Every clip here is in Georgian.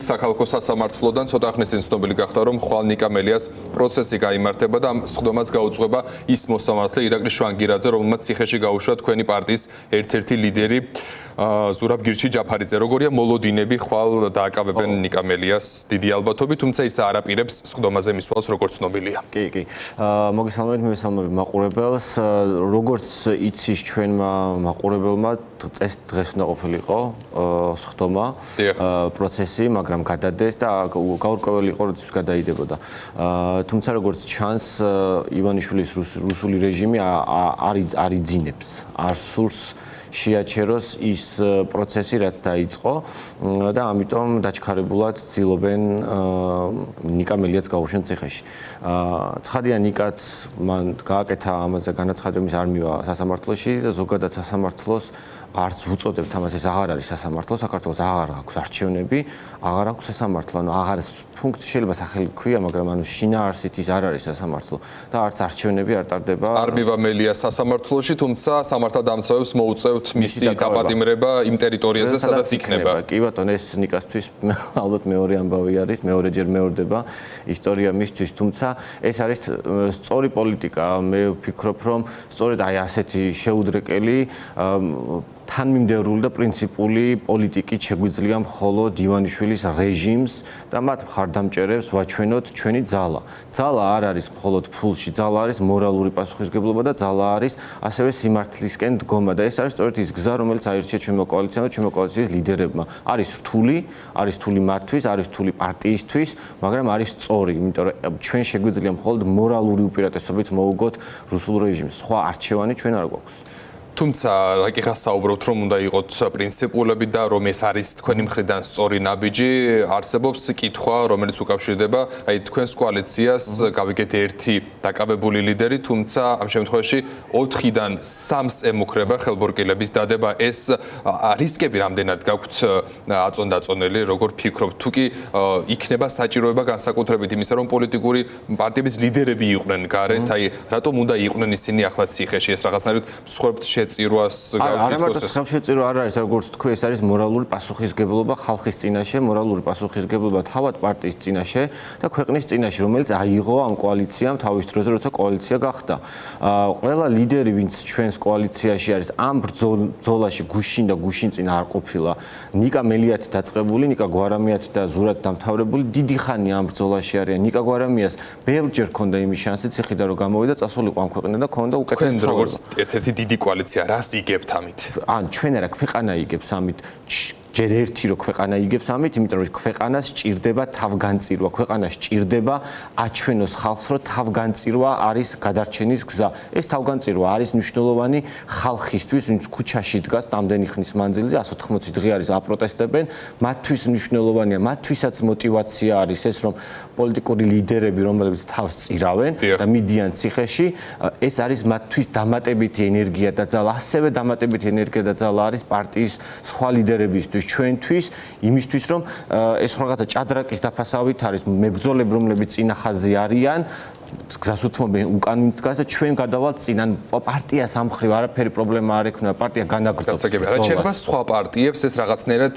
საქალაქო სასამართლოდან ცოტა ხნის წინ ცნობილი გახდა, რომ ხვალ ნიკამელიას პროცესი გაიმართება და ამ სხდომას გაუძღვება ის მოსამართლე ირაკლი შვანგირაძე, რომელმაც ციხეში გაუშვა თქვენი პარტიის ერთ-ერთი ლიდერი ზურაბ გირჩი ჯაფარიძე. როგორია მოლოდინები ხვალ დააკავებენ ნიკამელიას დიდი ალბათობით, თუმცა ის არ აპირებს სხდომაზე მისვლას, როგორც ცნობილია. კი. მოგესალმებით, მივესალმებით მაყურებელს. როგორც იცის ჩვენმა მაყურებელმა, დღეს უნდა ყოფილიყო სხდომა, პროცესი, მაგრამ გადადეს და გაურკვეველი იყო, როდის გადაიდებოდა. თუმცა როგორც ჩანს, ივანიშვილის რუსული რეჟიმი არ იძინებს, არ სურს შეაჩეროს ის პროცესი, რაც დაიწყო და ამიტომ დაჩქარებულად ცდილობენ ნიკამელიას გაუშვენ ციხეში. ცხადია, ნიკაც მან გააკეთა ამაზე განაცხადების არ მივა სასამართლოში და ზოგადად სასამართლოს არც უწოდებთ ამას, ეს აღარ არის სასამართლო, საქართველოს აღარ აქვს არჩევნები, აღარ აქვს სასამართლო, ანუ აღარ ფუნქცია შეიძლება სახელი ქვია, მაგრამ ანუ შინაარსით ის არ არის სასამართლო და არც არჩევნები არ ტარდება. არ მივამელია სასამართლოში, თუმცა სამართალდამცავებს მოუწევთ მისი დაპატიმრება იმ ტერიტორიაზე, სადაც იქნება. კი ბატონო, ეს ნიკასთვის ალბათ მეორე ამბავი არის, მეორეჯერ მეორდება ისტორია მისთვის, თუმცა ეს არის სწორი პოლიტიკა. მე ვფიქრობ, რომ სწორედ აი ასეთი შეუდრეკელი თანმიმდევრული და პრინციპული პოლიტიკით შეგვიძლია მხოლოდ ივანიშვილის რეჟიმს და მათ მხარდამჭერებს ვაჩვენოთ ჩვენი ძალა. ძალა არ არის მხოლოდ ფულში, ძალა არის მორალური პასუხისგებლობა და ძალა არის ასევე სიმართლისკენ დგომა და ეს არის სწორედ ის გზა, რომელიც აირჩიეთ ჩვენმა კოალიციამ და ჩვენმა კოალიციის ლიდერებმა. არის რთული მათთვის, არის რთული პარტიისთვის, მაგრამ არის სწორი, იმიტომ რომ ჩვენ შეგვიძლია მხოლოდ მორალური უპირატესობით მოვუგოთ რუსულ რეჟიმს. სხვა არჩევანი ჩვენ არ გვაქვს. თუმცა რაკიღა საუბრობთ, რომ უნდა იყოთ პრინციპულები და რომ ეს არის თქვენი მხრიდან სწორი ნაბიჯი, არსებობს კითხვა, რომელიც უკავშირდება აი თქვენს კოალიციას, გავიგეთ ერთი დაკავებული ლიდერი, თუმცა ამ შემთხვევაში 4-დან 3-ს ემუქრება ხელბორკილების დადება. ეს რისკები რამდენად გაქვთ აწონდაწონელი, როგორ ფიქრობთ, თუ კი იქნება საჭიროება განსაკუთრებით იმისა, რომ პოლიტიკური პარტიების ლიდერები იყვნენ გარეთ, აი რატომ უნდა იყვნენ ისინი ახლა ციხეში, ეს რაღაცნაირად მსხვერპლ შეწირვას გავს შეწირვა არ არის, როგორც თქვი, ეს არის მორალური პასუხისგებლობა ხალხის წინაშე, მორალური პასუხისგებლობა თავად პარტიის წინაშე და ქვეყნის წინაშე, რომელიც აიღო ამ კოალიციამ თავის დროზე, როცა კოალიცია გახდა. ყველა ლიდერი, ვინც ჩვენს კოალიციაში არის, ამ ბრძოლაში გუშინ და გუშინ წინ არ ყოფილა. ნიკა მელიათი დაწყებული, ნიკა გვარამიათი და ზურად დამთავრებული დიდი ხანი ამ ბრძოლაში არიან. ნიკა გვარამიას ბევრჯერ ჰქონდა იმის შანსი ციხიდან რომ გამოვიდა, წასულიყო ამ ქვეყნიდან და ჰქონდა უკეთესი ცხოვრება. როგორც ერთ-ერთი დიდი კოალიცია რას იგებთ ამით? ან ჩვენ არა ქვეყანა იგებს ამით. ჯერ ერთი რო ქვეყანა იგებს ამით, იმიტომ რომ ქვეყანას სჭირდება თავგანწირვა, ქვეყანას სჭირდება აჩვენოს ხალხს, რომ თავგანწირვა არის გადარჩენის გზა. ეს თავგანწირვა არის მნიშვნელოვანი ხალხისთვის, ვინც ქუჩაში დგას რამდენი ხნის მანძილზე, 180 დღე არის აპროტესტებენ, მათთვის მნიშვნელოვანია, მათთვისაც мотиваცია არის ეს, რომ პოლიტიკური ლიდერები, რომლებიც თავს წირავენ და მიდიან ციხეში, ეს არის მათთვის დამატებითი ენერგია და ძალა, ასევე დამატებითი ენერგია და ძალა არის პარტიის სხვა ლიდერებისთვის. ჩვენთვის იმისთვის რომ ეს რაღაცა ჭადრაკის დაფასავით არის მებრძოლები რომლებიც წინახაზე არიან გზას უთმობენ უკან დგას და ჩვენ გადავალთ წინან პარტიას ამხრივ არაფერი პრობლემა არ ექნება პარტია განაგრძობს. გასაგებია, რა შეეხება სხვა პარტიებს ეს რაღაცნაირად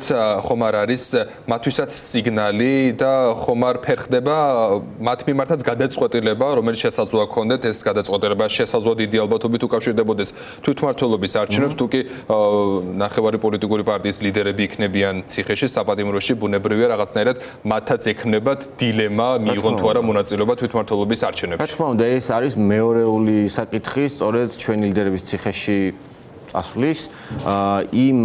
ხომ არ არის მათთვისაც სიგნალი და ხომ არ ფერხდება მათ მიმართაც გადაწყვეტილება, რომელიც შესაძლოა ქონდეთ ეს გადაწყვეტილება შესაძლოა დიდი ალბათობით უკავშირდებოდეს თვითმმართველობის არჩევნებს, თუ კი ნახევარი პოლიტიკური პარტიის ლიდერები იქნებიან ციხეში საპატიმროში, ბუნებრივია რაღაცნაირად მათაც ექნებათ დილემა მიიღონ თუ არა მონაწილეობა თვითმმართველობის არჩევნებში. რა თქმა უნდა, ეს არის მეორეული საკითხი, სწორედ ჩვენი ლიდერების ციხეში წასვლის იმ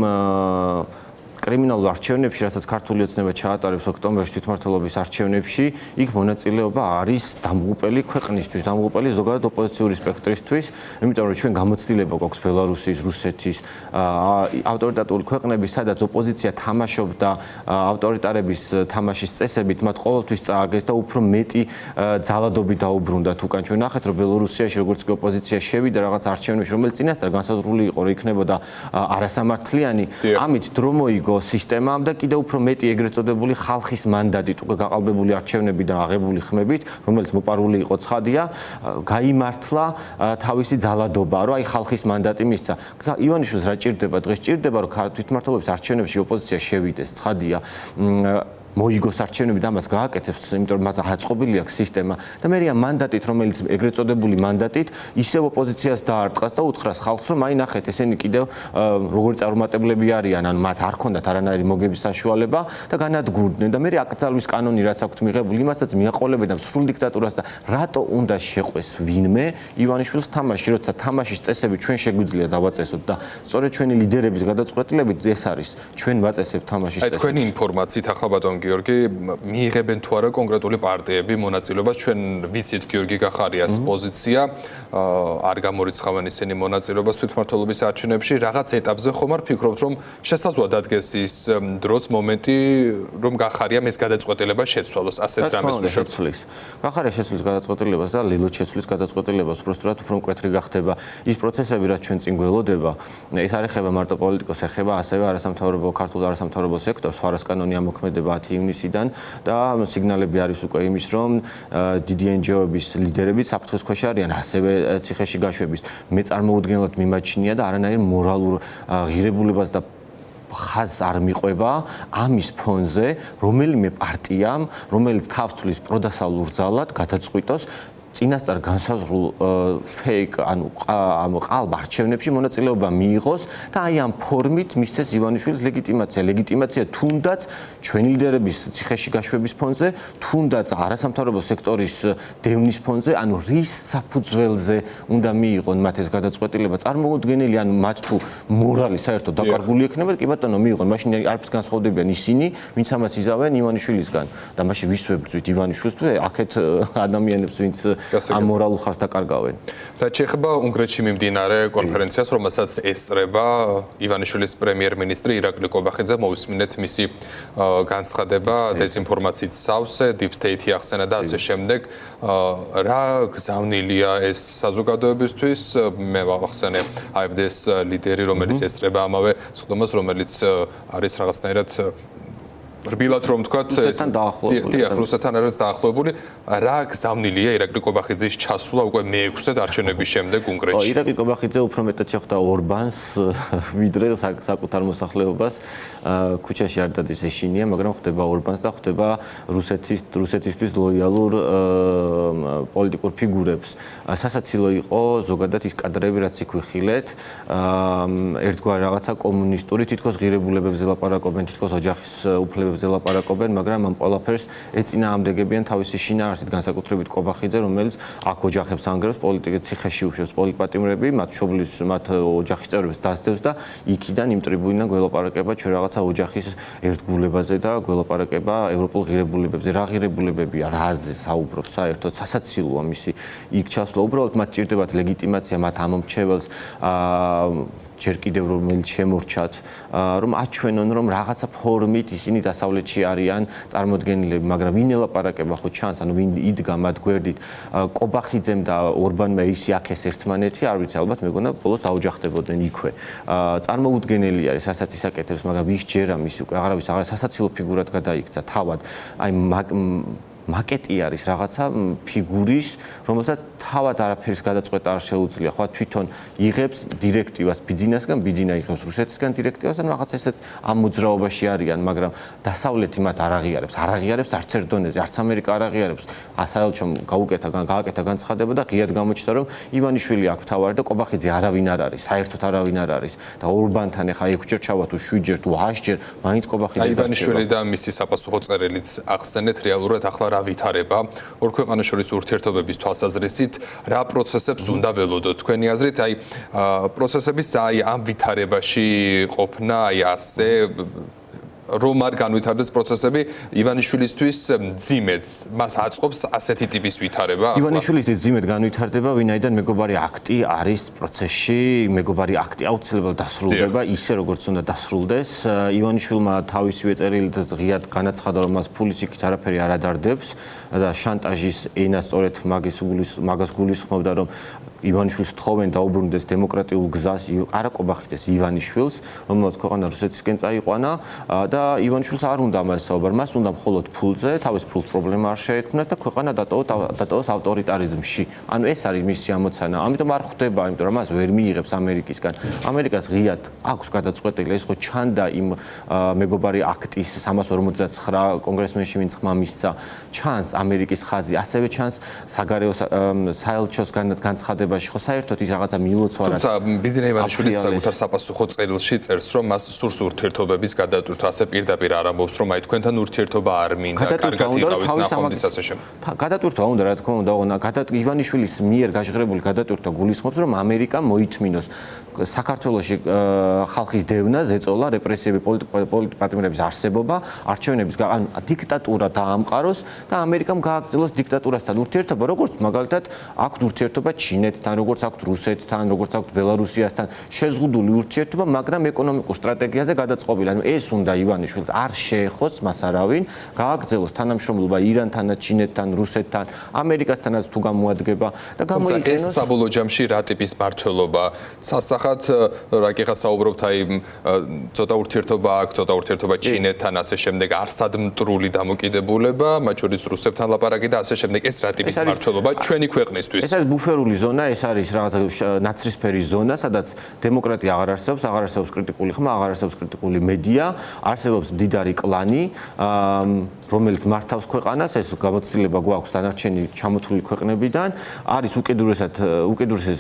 კრიმინალურ არჩევნებში, რასაც ქართული ოცნება ჩაატარებს ოქტომბერში თვითმმართველობის არჩევნებში, იქ მონაწილეობა არის დამღუპელი ქვეყნისთვის, დამღუპელი ზოგადად ოპოზიციური სპექტრისთვის, იმიტომ რომ ჩვენ გამოცდილება გვაქვს ბელარუსის, რუსეთის, ავტორიტარული ქვეყნების, სადაც ოპოზიცია თამაშობდა ავტორიტარების თამაშის წესებით, მათ ყოველთვის წააგეს და უფრო მეტი ძალადობით დაუბრუნდათ უკან. ჩვენ ნახეთ, რომ ბელარუსიაში როგორც კი ოპოზიცია შევიდა რაღაც არჩევნებში, რომელიც წინასწარ განსაზღვრული იყო, რომ იქნებოდა არასამართლიანი, ამით დრო მოიგო სისტემამ და კიდევ უფრო მეტი ეგრეთ წოდებული ხალხის მანდატით უკვე გაყალბებული არჩევნებიდან აღებული ხმებით, რომელიც მოპარული იყო ცხადია, გაიმართლა თავისი ძალადობა, რომ აი ხალხის მანდატი მისცა. ივანიშვილს რა ჭირდება დღეს? ჭირდება, რომ თვითმმართველობის არჩევნებში ოპოზიცია შევიდეს, ცხადია. მოიგოს არჩევნები და მას გააკეთებს, იმიტომ რომ მას აწყობილი აქვს სისტემა და მე ამ მანდატით, რომელიც ეგრეთ წოდებული მანდატით, ისევ ოპოზიციას დაარტყას და უთხრას ხალხს, რომ აი ნახეთ, ესენი კიდევ როგორი წარუმატებლები არიან, ანუ მათ არ ქონდათ არანაირი მოგების საშუალება და განადგურდნენ და მე აკრძალვის კანონი რაც აქვთ მიღებული, იმასაც მიაყოლებენ და სრულ დიქტატურას და რატო უნდა შეყვეს ვინმე ივანიშვილს თამაში, როცა თამაშის წესები ჩვენ შეგვიძლია დავაწესოთ და სწორედ ჩვენი ლიდერების გადაწყვეტილებით ეს არის ჩვენ ვაწესებთ თამაშის წესებს. აი თქვენი ინფორმაციით ახლა ბატონ გიორგი მიიღებენ თუ არა კონკრეტული პარტიები მონაწილეობას ჩვენ ვიცით გიორგი გახარიას პოზიცია არ გამორიცხავენ ისინი მონაწილეობას თვითმმართველობის არჩევნებში რაღაც ეტაპზე ხომ არ ფიქრობთ რომ შესაძლოა დადგეს ის დროს მომენტი რომ გახარიამ ეს გადაწყვეტილება შეცვალოს ასეთ რამეს უშეცვლის. გახარია შეცვლის გადაწყვეტილებას და ლილოც შეცვლის გადაწყვეტილებას უბრალოდ უფრო მკვეთრი გახდება ის პროცესები რაც ჩვენ წინ გველოდება ეს არ ეხება მარტო პოლიტიკოს ეხება ასევე არასამთავრობო ქართულ არასამთავრობო სექტორს ფარას კანონი ამოქმედება 10 ივნისიდან და სიგნალები არის უკვე იმის რომ დიდი NGO-ების ლიდერები საფრთხის ქვეშ არიან ასევე ციხეში გაშვების მე წარმოუდგენლად მიმაჩნია და არანაირ მორალურ ღირებულებას და ხაზს არ მიყვება ამის ფონზე რომელიმე პარტიამ რომელიც თავს თვლის პროდასალურ ძალად გადაწყვიტოს წინასწარ განსაზღვრულ ფეიქ ანუ ყალბ არჩევნებში მონაწილეობა მიიღოს და აი ამ ფორმით მისცეს ივანიშვილის ლეგიტიმაცია თუნდაც ჩვენი ლიდერების ციხეში გაშვების ფონზე თუნდაც არასამთავრობო სექტორის დევნის ფონზე ანუ რის საფუძველზე უნდა მიიღონ მათ ეს გადაწყვეტილება წარმოუდგენელი ანუ მათ თუ მორალი საერთოდ დაკარგული ექნება კი ბატონო მიიღონ მაშინ არაფერს განსხვავდებიან ისინი ვინც ამას იზავენ ივანიშვილისგან და მაშინ ვის ვებრძვით ივანიშვილს თუ აქეთ ადამიანებს ვინც ამ მორალურ ხარს დაკარგავენ. რაც შეეხება უნგრეთში მიმდინარე კონფერენციას, რომელსაც ესწრება ივანიშვილის პრემიერ-მინისტრი ირაკლი კობახიძე, მოვისმინეთ მისი განცხადება დეზინფორმაციით სავსე, deep state-ი ახსენა და ასე შემდეგ. რა გზავნილია ეს საზოგადოებისთვის? მე ვახსენე AfD-ს ლიდერი, რომელიც ესწრება ამავე სხდომას, რომელიც არის რაღაცნაირად რბილად რომ თქვათ რუსეთთან არის დაახლოებული რა გზავნილია ირაკლი კობახიძის ჩასვლა უკვე მე-6-ე არჩევნების შემდეგ უნგრეთში ირაკლი კობახიძე უფრო მეტად შეხვდა ორბანს ვიდრე საკუთარ მოსახლეობას ქუჩაში არ დადის ეშინია მაგრამ ხდება ორბანს და ხდება რუსეთისთვის ლოიალურ პოლიტიკურ ფიგურებს სასაცილო იყო ზოგადად ის კადრები რაც იქ ვიხილეთ ერთგვარ რაღაცა კომუნისტური თითქოს ღირებულებებზე ლაპარაკობენ თითქოს ოჯახის უფლებებზე ლაპარაკობენ, მაგრამ ამ ყველაფერს ეწინააღმდეგებიან თავისი შინაარსით, განსაკუთრებით კობახიძე, რომელიც აქ ოჯახებს ანგრევს, პოლიტიკის ციხეში უშვებს პოლიტპატიმრები, მათ მშობლის, მათ ოჯახის წევრებს დასდევს და იქიდან იმ ტრიბუნიდან გველაპარაკება ჩვენ რაღაცა ოჯახის ერთგულებაზე და გველაპარაკება ევროპულ ღირებულებებზე. რა ღირებულებებია, რაზე საუბრობს საერთოდ სასაცილოა მისი იქ ჩასვლა. უბრალოდ მათ ჭირდებათ ლეგიტიმაცია, მათ ამომრჩეველს ჯერ კიდევ რომელიც შემორჩათ, რომ აჩვენონ, რომ რაღაცა ფორმით ისინი დასავლეთში არიან წარმოდგენილები, მაგრამ ვინ ელაპარაკება ხო ჩანს, ანუ ვინ იდგა მათ გვერდით, კობახიძემ და ორბანმა ისი აქეს ერთმანეთი, არ ვიცი, ალბათ მეგონა ბოლოს დაუჯახდებოდნენ იქვე. წარმოუდგენელი არის, რასაც ისაკეთებს, მაგრამ ვის ჯერა მისი უკვე აღარავის სასაცილო ფიგურად გადაიქცა თავად. აი მაკეტი არის რაღაცა ფიგურის, რომელსაც თავად არაფერის გადაწყვეტა არ შეუძლია. ხო თვითონ იღებს დირექტივას ბიძინასგან, ბიძინა იღებს რუსეთისგან დირექტივას, ან რაღაცა ესეთ ამ მოძრაობაში არიან, მაგრამ დასავლეთი მათ არ აღიარებს არც ერთ დონეზე, არც ამერიკა არ აღიარებს. საელჩომ გააკეთა განცხადება და ღიად გამოჩნდა, რომ ივანიშვილი აქ თავარი და კობახიძე არავინ არ არის, საერთოდ არავინ არ არის. და ორბანთან ახლა 6-ჯერ ჩავა თუ 7-ჯერ თუ 8-ჯერ, მაინც კობახიძე ივანიშვილი და მისი საპასუხო წერილიც ახსენეთ რეალურად ახლა რა ვითარება ორ ქვეყანას შორის ურთიერთობების თვალსაზრისით რა პროცესებს უნდა ველოდოთ თქვენი აზრით აი პროცესების აი ამ ვითარებაში ყოფნა აი ასე რომ არ განვითარდეს პროცესები ივანიშვილისთვის ძიმედ მას აწყობს ასეთი ტიპის ვითარება ივანიშვილისთვის ძიმედ განვითარდება ვინაიდან მეგობარი აქტი არის პროცესში მეგობარი აქტი აუცილებლად დასრულდება ისე როგორც უნდა დასრულდეს ივანიშვილმა თავისივე წერილით ღიად განაცხადა რომ მას ფულის იქით არაფერი არ ადარდებს და შანტაჟის ენა სწორედ მაგას გულისხმობდა რომ ივანიშვილს თხოვენ დაუბრუნდეს დემოკრატიულ გზას არა კობახიძეს ივანიშვილს რომელსაც ქვეყანა რუსეთისკენ წაიყვანა და და ივანიშვილს არ უნდა ამას საუბარი, მას უნდა მხოლოდ ფულზე, თავის ფულს პრობლემა არ შეექმნას და ქვეყანა დატოვოს ავტორიტარიზმში. ანუ ეს არის მისი ამოცანა. ამიტომ არ ხვდება, იმიტომ რომ მას ვერ მიიღებს ამერიკისგან. ამერიკას ღიად აქვს გადაწყვეტილი, ეს ხო ჩანდა იმ მეგობარი აქტის 359 კონგრესმენში ვინც ხმა მისცა, ჩანს ამერიკის ხაზი, ასევე ჩანს საგარეო საელჩოს განცხადებაში, ხო საერთოდ ის რაღაცა მიულოცვა. თუმცა ბიზნე ივანიშვილის საკუთარ საპასუხო წერილში წერს, რომ მას სურს ურთიერთობების გადატვირთვა, ასე პირდაპირ არ ამბობს, რომ აი თქვენთან ურთიერთობა არ მინდა, კარგად იყავით ნახვამდის ასე შემდეგ. გადატვირთვა უნდა, რა თქმა უნდა, ივანიშვილის მიერ გაჟღერებული გადატვირთვა გულისხმობს, რომ ამერიკა მოითმინოს საქართველოში ხალხის დევნა, ზეწოლა, რეპრესიები, პოლიტპატიმრების არსებობა, არჩევნების დიქტატურა დაამყაროს და ამერიკამ გააგრძელოს დიქტატურასთან ურთიერთობა, როგორც მაგალითად აქვთ ურთიერთობა ჩინეთთან, როგორც აქვთ რუსეთთან, როგორც აქვთ ბელარუსიასთან, შეზღუდული ურთიერთობა, მაგრამ ეკონომიკურ სტრატეგიაზე გადაწყობილი. ანუ ეს უნდა ივანიშვილს არ შეეხოს მას არავინ, გააგრძელოს თანამშრომლობა ირანთანაც, ჩინეთთან, რუსეთთან, ამერიკასთანაც თუ გამოადგება და გამოიყენოს. ეს საბოლოო ჯამში რა ტიპის მართლობა სასახად რაკიღა საუბრობთ აი ცოტა ურთიერთობა აქვს, ცოტა ურთიერთობა ჩინეთთან, ასე შემდეგ არსად მტრული დამოკიდებულება, მათ შორის რუსებთან ლაპარაკი და ასე შემდეგ. ეს რა ტიპის მართლობა ჩვენი ქვეყნისთვის? ეს არის ბუფერული ზონა, ეს არის რაღაცა ნაცრისფერი ზონა, სადაც დემოკრატია აღარ არსებობს კრიტიკული ხმა, აღარ არსებობს კრიტიკული მედია, არსებობს მდიდარი კლანი, რომელიც მართავს ქვეყანას, ეს გამოცდილება გვაქვს დანარჩენი ჩამოთვლილი ქვეყნებიდან, არის უკიდურესად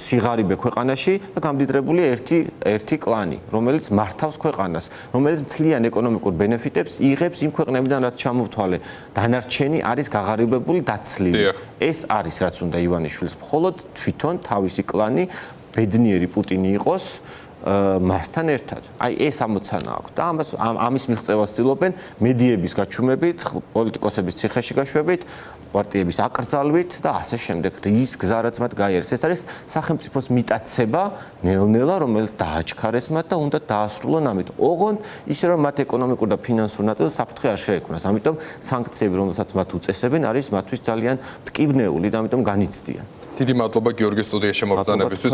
სიღარიბე ქვეყანაში და გამდიდრებული ერთი კლანი, რომელიც მართავს ქვეყანას, რომელიც მთლიან ეკონომიკურ ბენეფიტებს იღებს იმ ქვეყნებიდან, რაც ჩამოთვალე. დანარჩენი არის გაღარიბებული, დაცლილი. ეს არის რაც უნდა ივანიშვილს, მხოლოდ თვითონ თავისი კლანი ბედნიერი პუტინი იყოს მასთან ერთად. აი ეს ამოცანა აქვს და ამის მიღწევას ცდილობენ მედიების გაჩუმებით, პოლიტიკოსების ციხეში გაშვებით, პარტიების აკრძალვით და ასე შემდეგ. ის გზა რაც მათ გაიარეს, ეს არის სახელმწიფოს მიტაცება ნელ-ნელა, რომელიც დააჩქარეს მათ და უნდა დაასრულონ ამით. ოღონდ ისე რომ მათ ეკონომიკურ და ფინანსურ ნაწილს საფრთხე არ შეექმნას. ამიტომ სანქციები, რომელსაც მათ უწესებენ, არის მათთვის ძალიან მტკივნეული და ამიტომ განიცდიან. დიდი მადლობა გიორგი სტუდიაში შემოგზავნებისთვის.